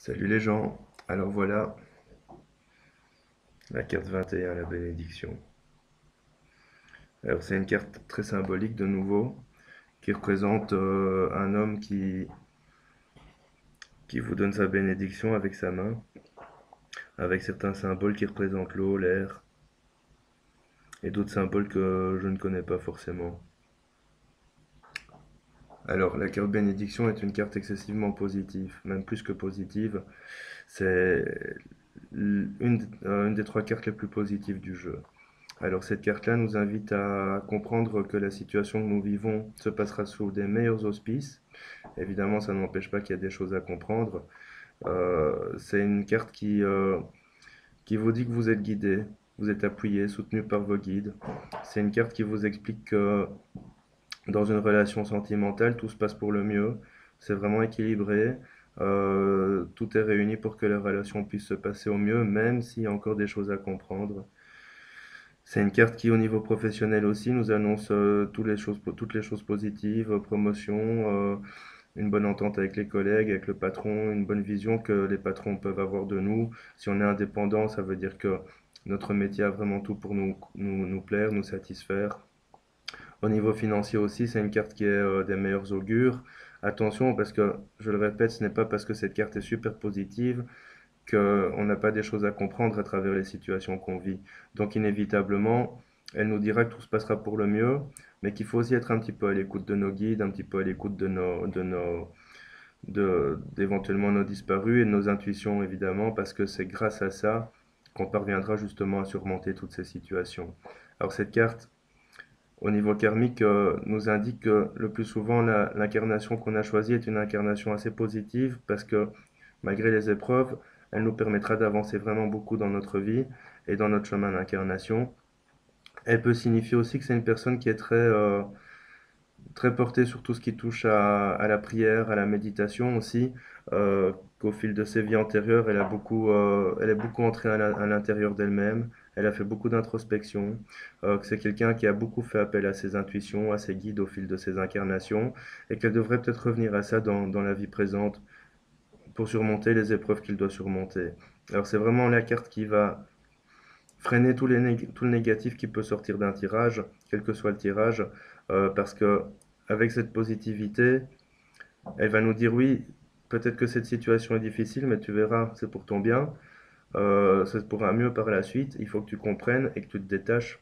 Salut les gens, alors voilà la carte 21, la bénédiction. Alors c'est une carte très symbolique de nouveau, qui représente un homme qui vous donne sa bénédiction avec sa main, avec certains symboles qui représentent l'eau, l'air, et d'autres symboles que je ne connais pas forcément. Alors la carte bénédiction est une carte excessivement positive, même plus que positive, c'est une des trois cartes les plus positives du jeu. Alors cette carte-là nous invite à comprendre que la situation que nous vivons se passera sous des meilleurs auspices. Évidemment, ça n'empêche pas qu'il y a des choses à comprendre. C'est une carte qui vous dit que vous êtes guidé, vous êtes appuyé, soutenu par vos guides. C'est une carte qui vous explique que dans une relation sentimentale, tout se passe pour le mieux. C'est vraiment équilibré. Tout est réuni pour que la relation puisse se passer au mieux, même s'il y a encore des choses à comprendre. C'est une carte qui, au niveau professionnel aussi, nous annonce toutes les choses positives, promotion, une bonne entente avec les collègues, avec le patron, une bonne vision que les patrons peuvent avoir de nous. Si on est indépendant, ça veut dire que notre métier a vraiment tout pour nous plaire, nous satisfaire. Au niveau financier aussi, c'est une carte qui est des meilleurs augures. Attention, parce que, je le répète, ce n'est pas parce que cette carte est super positive qu'on n'a pas des choses à comprendre à travers les situations qu'on vit. Donc inévitablement, elle nous dira que tout se passera pour le mieux, mais qu'il faut aussi être un petit peu à l'écoute de nos guides, un petit peu à l'écoute d'éventuellement nos disparus et de nos intuitions évidemment, parce que c'est grâce à ça qu'on parviendra justement à surmonter toutes ces situations. Alors cette carte, au niveau karmique, nous indique que le plus souvent l'incarnation qu'on a choisie est une incarnation assez positive, parce que malgré les épreuves, elle nous permettra d'avancer vraiment beaucoup dans notre vie et dans notre chemin d'incarnation. Elle peut signifier aussi que c'est une personne qui est très portée sur tout ce qui touche à la prière, à la méditation aussi, qu'au fil de ses vies antérieures, elle est beaucoup entrée à l'intérieur d'elle-même, elle a fait beaucoup d'introspection, que c'est quelqu'un qui a beaucoup fait appel à ses intuitions, à ses guides au fil de ses incarnations, et qu'elle devrait peut-être revenir à ça dans la vie présente pour surmonter les épreuves qu'il doit surmonter. Alors c'est vraiment la carte qui va freiner tout le négatif qui peut sortir d'un tirage, quel que soit le tirage, parce que avec cette positivité, elle va nous dire oui, peut-être que cette situation est difficile, mais tu verras, c'est pour ton bien, ça pourra mieux par la suite, il faut que tu comprennes et que tu te détaches,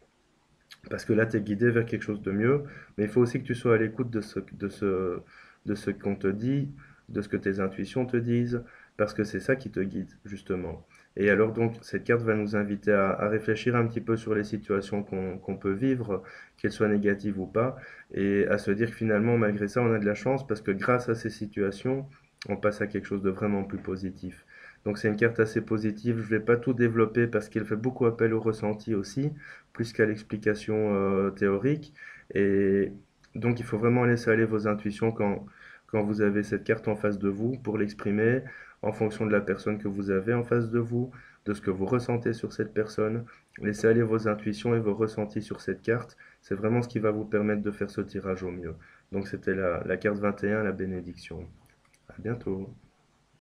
parce que là, tu es guidé vers quelque chose de mieux, mais il faut aussi que tu sois à l'écoute de ce qu'on te dit, de ce que tes intuitions te disent, parce que c'est ça qui te guide, justement. Et alors donc, cette carte va nous inviter à réfléchir un petit peu sur les situations qu'on peut vivre, qu'elles soient négatives ou pas, et à se dire que finalement, malgré ça, on a de la chance, parce que grâce à ces situations, on passe à quelque chose de vraiment plus positif. Donc c'est une carte assez positive, je ne vais pas tout développer parce qu'elle fait beaucoup appel au ressenti aussi, plus qu'à l'explication théorique. Et donc il faut vraiment laisser aller vos intuitions quand vous avez cette carte en face de vous pour l'exprimer en fonction de la personne que vous avez en face de vous, de ce que vous ressentez sur cette personne. Laissez aller vos intuitions et vos ressentis sur cette carte. C'est vraiment ce qui va vous permettre de faire ce tirage au mieux. Donc c'était la carte 21, la bénédiction. À bientôt.